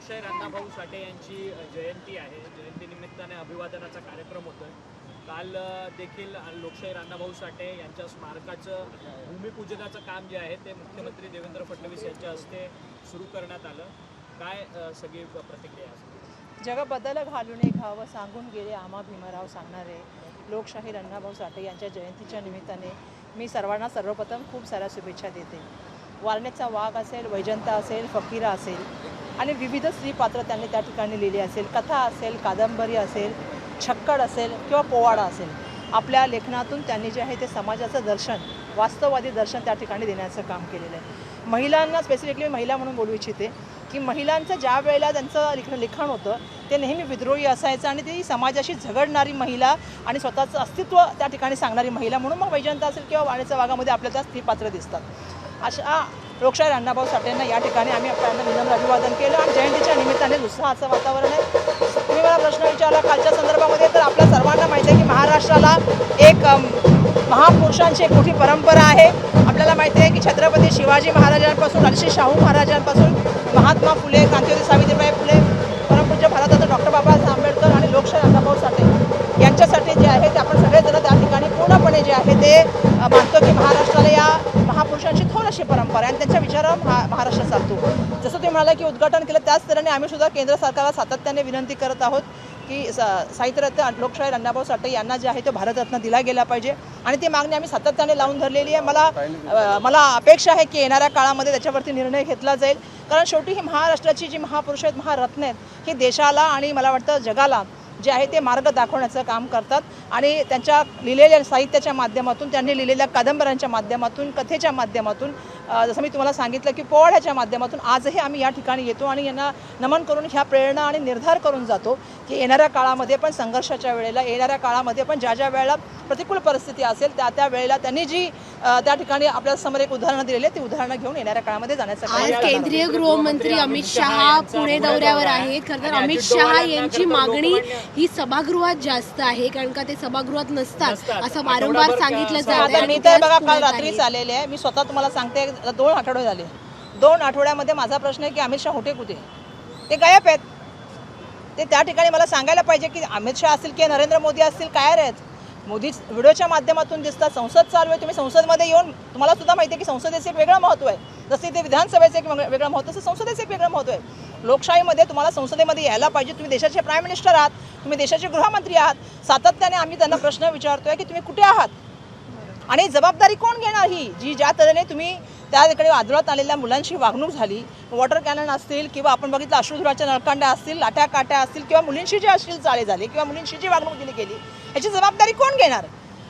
लोकशाहीर अण्णाभाऊ साठे यांची जयंती आहे. जयंतीनिमित्ताने अभिवादनाचा कार्यक्रम होतोय. काल देखील लोकशाहीर अण्णाभाऊ साठे यांच्या स्मारकाचं भूमिपूजनाचं काम जे आहे ते मुख्यमंत्री देवेंद्र फडणवीस यांच्या हस्ते सुरू करण्यात आलं. काय सगळी प्रतिक्रिया असेल? जग बदल घालून घावं सांगून गेले आम्हा भीमराव सांगणारे लोकशाहीर अण्णाभाऊ साठे यांच्या जयंतीच्या निमित्ताने मी सर्वांना सर्वप्रथम खूप साऱ्या शुभेच्छा देते. वारणेचा वाघ असेल, वैजंता असेल, फकीरा असेल आणि विविध स्त्रीपात्र त्यांनी त्या ठिकाणी लिहिली असेल, कथा असेल, कादंबरी असेल, छक्कड असेल किंवा पोवाडा असेल. आपल्या लेखनातून त्यांनी जे आहे ते समाजाचं दर्शन, वास्तववादी दर्शन त्या ठिकाणी देण्याचं काम केलेलं आहे. महिलांना स्पेसिफिकली महिला म्हणून बोलू इच्छिते की महिलांचं ज्या वेळेला त्यांचं लिखाण होतं ते नेहमी विद्रोही असायचं आणि ती समाजाशी झगडणारी महिला आणि स्वतःचं अस्तित्व त्या ठिकाणी सांगणारी महिला म्हणून मग वैजंता असेल किंवा वाणीच्या वाघामध्ये आपल्याला स्त्रीपात्र दिसतात. अशा लोकशाहीर अण्णाभाऊ साठेंना या ठिकाणी आम्ही आपल्याला विनम्र अभिवादन केलं आणि जयंतीच्या निमित्ताने उत्साहाचं वातावरण आहे. तुम्ही मला प्रश्न विचारला कालच्या संदर्भामध्ये, तर आपल्या सर्वांना माहिती आहे की महाराष्ट्राला एक महापुरुषांची एक मोठी परंपरा आहे. आपल्याला माहिती आहे की छत्रपती शिवाजी महाराजांपासून राजर्षी शाहू महाराजांपासून महात्मा फुले, क्रांतिज्योती सावित्रीबाई फुले, परमपूज्य भारतरत्न डॉक्टर बाबासाहेब आंबेडकर आणि लोकशाहीर अण्णाभाऊ साठे यांच्यासाठी जे आहे ते आपण सगळेजण त्या ठिकाणी पूर्णपणे जे आहे ते मानतो की महाराष्ट्राला या महापुरुषांची थोर अशी परंपरा आहे आणि त्यांच्या विचारावर महाराष्ट्र चालतो. जसं तुम्ही म्हणाला की उद्घाटन केलं त्याच तऱ्हेने आम्ही सुद्धा केंद्र सरकारला सातत्याने विनंती करत आहोत की साहित्यरत्न लोकशाहीर अण्णाभाऊ साठे यांना जे आहे तो भारतरत्न दिला गेला पाहिजे आणि ती मागणी आम्ही सातत्याने लावून धरलेली आहे. मला अपेक्षा आहे की येणाऱ्या काळामध्ये त्याच्यावरती निर्णय घेतला जाईल, कारण शेवटी ही महाराष्ट्राची जी महापुरुष आहेत, महारत्न आहेत, ही देशाला आणि मला वाटतं जगाला जे आहे ते मार्ग दाखवण्याचं काम करतात आणि त्यांच्या लिहिलेल्या साहित्याच्या माध्यमातून, त्यांनी लिहिलेल्या कादंबऱ्यांच्या माध्यमातून, कथेच्या माध्यमातून, जसं मी तुम्हाला सांगितलं की पोवाड्याच्या माध्यमातून आजही आम्ही या ठिकाणी येतो आणि यांना नमन करून ह्या प्रेरणा आणि निर्धार करून जातो की येणाऱ्या काळामध्ये पण संघर्षाच्या वेळेला, येणाऱ्या काळामध्ये पण ज्या ज्या वेळेला प्रतिकूल परिस्थिती असेल त्या त्या वेळेला त्यांनी जी त्या ठिकाणी आपल्या समोर एक उदाहरणं दिलेली आहे ती उदाहरणं घेऊन येणाऱ्या काळामध्ये जाण्याचं आज केंद्रीय गृहमंत्री अमित शहा पुणे दौऱ्यावर आहेत. खरं तर अमित शहा यांची मागणी ही सभागृहात जास्त आहे, कारण का ते सभागृहात नसतात असं वारंवार सांगितलं जातं. मी तर बघा काल रात्रीच आलेले आहे. मी स्वतः तुम्हाला सांगते 2 आठवडे झाले. 2 आठवड्यामध्ये माझा प्रश्न आहे की अमित शहा होते कुठे? ते गायब आहेत. ते त्या ठिकाणी मला सांगायला पाहिजे की अमित शहा असतील की नरेंद्र मोदी असतील काय आहेत. मोदी व्हिडिओच्या माध्यमातून दिसतात, संसद चालू आहे, तुम्ही संसदमध्ये येऊन तुम्हाला सुद्धा माहिती आहे की संसदेचं एक वेगळं महत्त्व आहे. जसं ते विधानसभेचं एक वेगळं महत्त्व, तसं संसदेचं एक वेगळं महत्त्व आहे. लोकशाहीमध्ये तुम्हाला संसदेमध्ये यायला पाहिजे. तुम्ही देशाचे प्राईम मिनिस्टर आहात, तुम्ही देशाचे गृहमंत्री आहात. सातत्याने आम्ही त्यांना प्रश्न विचारतोय की तुम्ही कुठे आहात आणि जबाबदारी कोण घेणार ही जी ज्या तऱ्हेने तुम्ही त्याकडे आदळत आलेल्या मुलांची वागणूक झाली, वॉटर कॅनन असतील किंवा आपण बघितलं अश्रुधुराच्या नळकांड्या असतील, लाट्या काट्या असतील किंवा मुलींशी जे अश्लील चाळे झाले किंवा मुलींशी जी वागणूक दिली गेली, याची जबाबदारी कोण घेणार?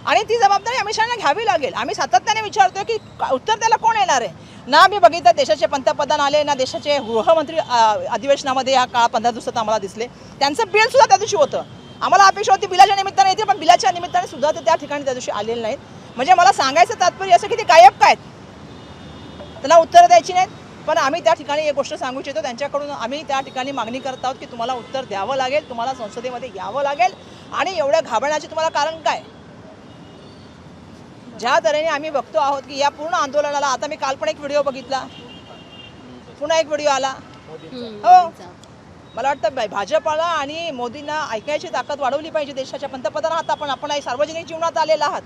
आणि ती जबाबदारी अमित शहांना घ्यावी लागेल. आम्ही सातत्याने विचारतोय की उत्तर त्याला कोण येणार आहे. ना आम्ही बघितलं देशाचे पंतप्रधान आले, ना देशाचे गृहमंत्री अधिवेशनामध्ये या काळा 15 दिवसात आम्हाला दिसले. त्यांचं बिल सुद्धा त्या दिवशी होतं. आम्हाला अपेक्षा होती बिलाच्या निमित्ताने येते, पण बिलाच्या निमित्ताने सुद्धा ते त्या ठिकाणी त्या दिवशी आलेले नाहीत. म्हणजे मला सांगायचं तात्पर्य असं की ते गायब काय, त्यांना उत्तरं द्यायची नाहीत. पण आम्ही त्या ठिकाणी एक गोष्ट सांगू इच्छितो, त्यांच्याकडून आम्ही त्या ठिकाणी मागणी करत आहोत की तुम्हाला उत्तर द्यावं लागेल, तुम्हाला संसदेमध्ये यावं लागेल. आणि एवढ्या घाबरण्याचे तुम्हाला कारण काय? ज्या तऱ्हेने आम्ही बघतो आहोत की या पूर्ण आंदोलनाला, आता मी काल पण एक व्हिडिओ बघितला, पुन्हा एक व्हिडिओ आला. हो, मला वाटतं भाजपाला आणि मोदींना ऐकायची ताकद वाढवली पाहिजे. देशाच्या पंतप्रधान आहात आपण सार्वजनिक जीवनात आलेला आहात.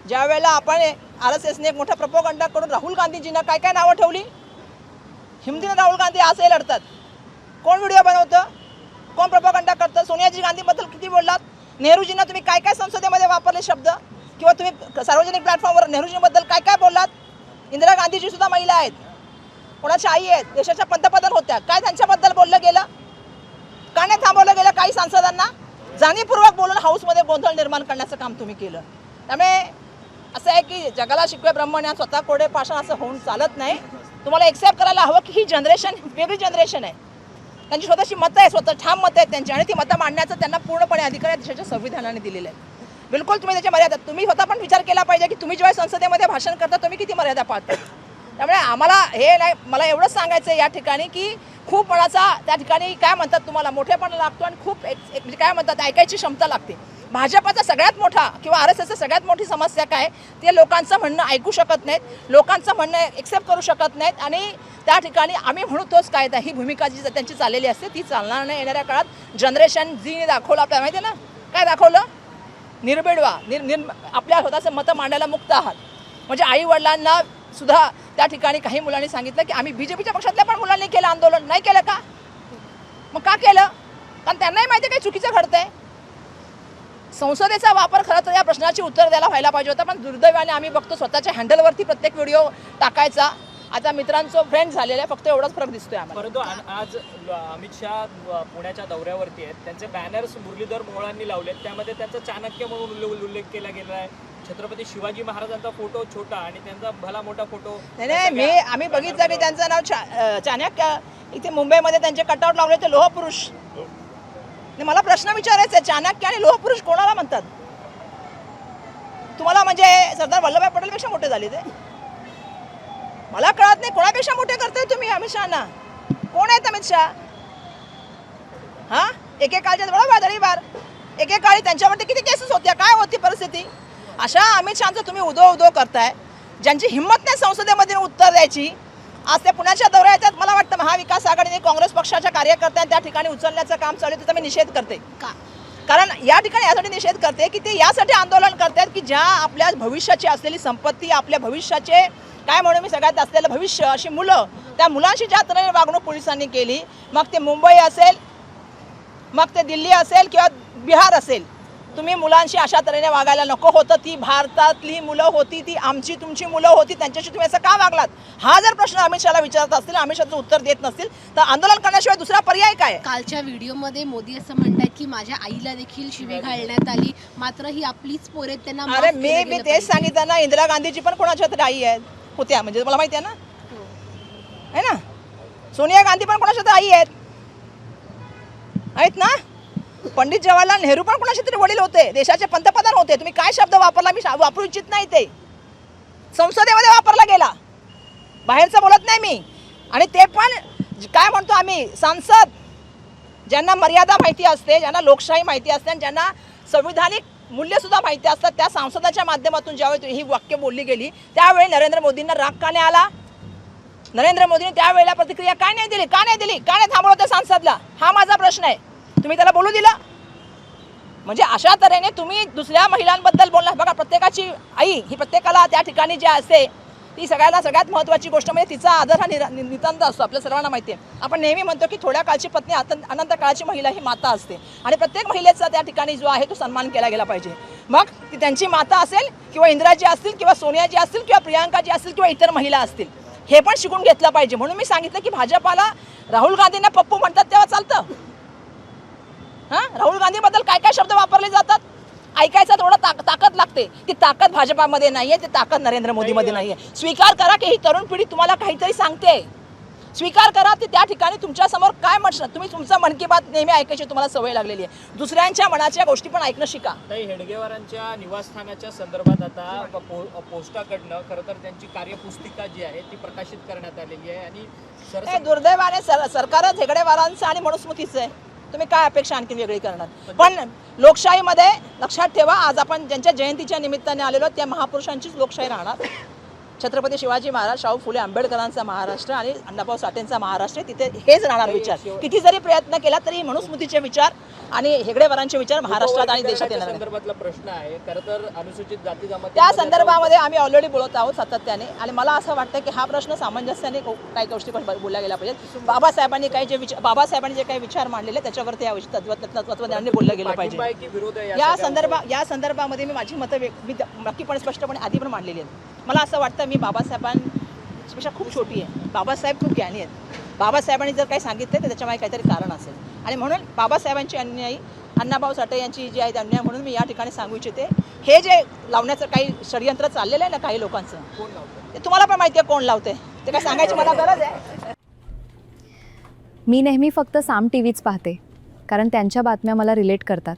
ज्या वेळेला आपण RSSने एक मोठा प्रोपोगंडा करून राहुल गांधीजींना काय काय नावं ठेवली, हिमतीनं राहुल गांधी असंही लढतात. कोण व्हिडिओ बनवतं, कोण प्रोपोगंडा करतं? सोनियाजी गांधीबद्दल किती बोललात? नेहरूजींना तुम्ही काय काय संसदेमध्ये वापरले शब्द, किंवा तुम्ही सार्वजनिक प्लॅटफॉर्मवर नेहरूजींबद्दल काय काय बोललात? इंदिरा गांधीजी सुद्धा महिला आहेत, कोणाच्या आई आहेत, देशाच्या पंतप्रधान होत्या. काय त्यांच्याबद्दल बोललं गेलं? का नाही थांबवलं गेलं? काही सांसदांना जाणीवपूर्वक बोलून हाऊसमध्ये गोंधळ निर्माण करण्याचं काम तुम्ही केलं. त्यामुळे असं आहे की जगाला शिकवे ब्रह्मज्ञान, स्वतः कोरडे पाषाण असं होऊन चालत नाही. तुम्हाला एक्सेप्ट करायला हवं की ही जनरेशन वेगळी जनरेशन आहे. त्यांची स्वतःची मतं आहे, स्वतः ठाम मतं आहेत त्यांची, आणि ती मतं मांडण्याचं त्यांना पूर्णपणे अधिकार आहे देशाच्या संविधानाने दिलेलं आहे. बिलकुल तुम्ही त्याच्या मर्यादा, तुम्ही स्वतः पण विचार केला पाहिजे की तुम्ही जेव्हा संसदेमध्ये भाषण करता तुम्ही किती मर्यादा पाळता. त्यामुळे आम्हाला हे नाही, मला एवढंच सांगायचं आहे या ठिकाणी की खूप मनाचा त्या ठिकाणी काय म्हणतात तुम्हाला मोठेपणा लागतो आणि खूप म्हणजे काय म्हणतात ऐकायची क्षमता लागते. भाजपाचा सगळ्यात मोठा किंवा RSSचा सगळ्यात मोठी समस्या काय, ते लोकांचं म्हणणं ऐकू शकत नाहीत, लोकांचं म्हणणं एक्सेप्ट करू शकत नाहीत आणि त्या ठिकाणी आम्ही म्हणू तोच कायदा, ही भूमिका जी त्यांची चाललेली असते ती चालणार नाही. येणाऱ्या काळात जनरेशन जी दाखवलं आपल्याला माहिती आहे ना, काय दाखवलं, निर्भीड व्हा, आपल्या स्वतःचं मतं मांडायला मुक्त आहात. म्हणजे आई वडिलांना सुद्धा त्या ठिकाणी काही मुलांनी सांगितलं की आम्ही BJPच्या पक्षातल्या पण मुलांनी केलं आंदोलन, नाही केलं का, मग का केलं, कारण त्यांनाही माहिती काही चुकीचं घडतंय. संसदेचा वापर खरं तर या प्रश्नाची उत्तर द्यायला व्हायला पाहिजे होता, पण दुर्दैवाने आम्ही बघतो स्वतःच्या हँडलवरती प्रत्येक व्हिडिओ टाकायचा. आता मित्रांचं फ्रेंड झालेलं आहे, फक्त एवढाच फरक दिसतोय आम्हाला. परंतु आज अमित शहा पुण्याच्या दौऱ्यावरती आहेत, त्यांचे बॅनर्स मुरलीधर मोहोळांनी लावलेत, त्यामध्ये त्यांचा चाणक्य म्हणून उल्लेख केला गेला आहे. छत्रपती शिवाजी महाराजांचा फोटो छोटा आणि त्यांचा भला मोठा फोटो. नाही आम्ही बघितलं की त्यांचं नाव चाणक्य, इथे मुंबईमध्ये त्यांचे कटआउट लावले ते लोहपुरुष. मला प्रश्न विचारायचा आहे, चाणक्य आणि लोहपुरुष कोणाला म्हणतात? तुम्हाला म्हणजे सरदार वल्लभभाई पटेलपेक्षा मोठे झाले ते? मला कळत नाही कोणापेक्षा मोठे करताय तुम्ही अमित शहाना? कोण आहेत अमित शहा? हा, एकेकाळच्या बरोबर वादळीबार, एकेकाळी त्यांच्यावरती किती केसेस होत्या, काय होती परिस्थिती? अशा अमित शहाचं तुम्ही उदो करताय, ज्यांची हिंमत नाही संसदेमध्ये उत्तर द्यायची. आज ते पुण्याच्या दौऱ्या येतात. मला वाटतं महाविकास आघाडीने काँग्रेस पक्षाच्या कार्यकर्त्यांना त्या ठिकाणी उचलण्याचं काम चालू आहे, त्याचा मी निषेध करते. कारण या ठिकाणी यासाठी निषेध करते की ते यासाठी आंदोलन करतात की ज्या आपल्या भविष्याची असलेली संपत्ती, आपल्या भविष्याचे काय म्हणून मी सगळ्यात असलेलं भविष्य, अशी मुलं, त्या मुलांशी ज्या तऱ्हेने वागणूक पोलिसांनी केली, मग ते मुंबई असेल, मग ते दिल्ली असेल किंवा बिहार असेल, तुम्ही मुलांशी अशा तऱ्हेने वागायला नको होतं. ती भारतातली मुलं होती, ती आमची तुमची मुलं होती, त्यांच्याशी तुम्ही असं का वागलात? हा जर प्रश्न अमित शहाला विचारत असतील, अमित शहाचं उत्तर देत नसतील, तर आंदोलन करण्याशिवाय दुसरा पर्याय काय? कालच्या व्हिडिओमध्ये मोदी असं म्हणतात की माझ्या आईला देखील शिवी घालण्यात आली, मात्र ही आपलीच पोरे, त्यांना माफ अरे केलं मी गेलं तेच पाहिजे. सांगितलं ना, इंदिरा गांधीची पण कोणाच्या तरी आई आहेत होत्या, म्हणजे मला माहिती आहे ना, है ना, सोनिया गांधी पण कोणाच्या तरी आई आहेत ना, पंडित जवाहरलाल नेहरू पण कोणाचे तरी वडील होते, देशाचे पंतप्रधान होते. तुम्ही काय शब्द वापरला मी वापरू इच्छित नाही, ते संसदेमध्ये वापरला गेला, बाहेरचं बोलत नाही मी. आणि ते पण काय म्हणतो आम्ही, सांसद, ज्यांना मर्यादा माहिती असते, ज्यांना लोकशाही माहिती असते आणि ज्यांना संविधानिक मूल्यसुद्धा माहिती असतात, त्या सांसदाच्या माध्यमातून ज्यावेळी ही वाक्य बोलली गेली त्यावेळी नरेंद्र मोदींना राग का नाही आला? नरेंद्र मोदींनी त्यावेळेला प्रतिक्रिया काय नाही दिली, का नाही थांबवलं त्या सांसदला? हा माझा प्रश्न आहे. तुम्ही त्याला बोलू दिला? म्हणजे अशा तऱ्हेने तुम्ही दुसऱ्या महिलांबद्दल बोलला. बघा, प्रत्येकाची आई ही प्रत्येकाला त्या ठिकाणी जी असते ती सगळ्यात महत्त्वाची गोष्ट म्हणजे तिचा आदर हा नितांत असतो. आपल्या सर्वांना माहिती आहे. आपण नेहमी म्हणतो की थोड्या काळची पत्नी अनंत काळाची महिला ही माता असते आणि प्रत्येक महिलेचा त्या ठिकाणी जो आहे तो सन्मान केला गेला पाहिजे. मग ती त्यांची माता असेल किंवा इंदिराजी असतील किंवा सोनियाजी असतील किंवा प्रियांकाजी असतील किंवा इतर महिला असतील, हे पण शिकून घेतलं पाहिजे. म्हणून मी सांगितलं की भाजपाला राहुल गांधींना पप्पू म्हणतात तेव्हा चालतं. हां, राहुल गांधीबद्दल काय काय शब्द वापरले जातात, ऐकायचा थोडं ताकद लागते. ती ताकद भाजपामध्ये नाहीये, ती ताकद नरेंद्र मोदीमध्ये नाहीये. स्वीकार करा की ही तरुण पिढी तुम्हाला काहीतरी सांगते. स्वीकार करा की त्या ठिकाणी तुमच्यासमोर काय म्हणतात. तुम्ही तुमचं मन की बात नेहमी ऐकायची तुम्हाला सवय लागलेली आहे. दुसऱ्यांच्या मनाच्या गोष्टी पण ऐकणं शिका. ताई, हेडगेवारांच्या निवासस्थानाच्या संदर्भात आता पोस्टाकडनं खरं तर त्यांची कार्यपुस्तिका जी आहे ती प्रकाशित करण्यात आलेली आहे आणि दुर्दैवाने सरकारच हेगडेवारांचं आणि मनुस्मृतीचं आहे. तुम्ही काय अपेक्षा आणखी वेगळी करणार? पण लोकशाहीमध्ये लक्षात ठेवा, आज आपण ज्यांच्या जयंतीच्या निमित्ताने आलेलो त्या महापुरुषांचीच लोकशाही राहणार. छत्रपती शिवाजी महाराज, शाहू फुले आंबेडकरांचा महाराष्ट्र आणि अण्णाभाऊ साठेंचा महाराष्ट्र, तिथे हेच राहणार विचार. किती जरी प्रयत्न केला तरी मनुस्मृतीचे विचार आणि हेगडेवारांचे विचार महाराष्ट्रात आणि देशात येणार नाही. संदर्भातला प्रश्न आहे खरं तर अनुसूचित जाती जमाती त्या संदर्भामध्ये आम्ही ऑलरेडी बोलत आहोत सातत्याने. आणि मला असं वाटतं की हा प्रश्न सामंजस्याने काही गोष्टी पण बोलल्या गेल्या पाहिजेत. बाबासाहेबांनी जे काही विचार मांडलेले त्याच्यावरती या तत्त्वज्ञानाने बोललं गेलं पाहिजे. या संदर्भामध्ये मी माझी मतं नक्कीपणे स्पष्टपणे आधी पण मांडलेली आहेत. मला असं वाटतं मी बाबासाहेबांपेक्षा खूप छोटी आहे. बाबासाहेब खूप ज्ञानी आहेत. बाबासाहेबांनी जर काही सांगितलं तर त्याच्यामागे काहीतरी कारण असेल आणि म्हणून बाबासाहेबांची अन्यायी अण्णाभाऊ साठे यांची जी आहे अन्याय म्हणून मी या ठिकाणी सांगू इच्छिते. हे जे लावण्याचं काही षडयंत्र चाललेलं आहे ना काही लोकांचं, ते तुम्हाला पण माहिती आहे कोण लावते, ते काय सांगायची मला गरज आहे? मी नेहमी फक्त साम टीव्हीच पाहते कारण त्यांच्या बातम्या मला रिलेट करतात.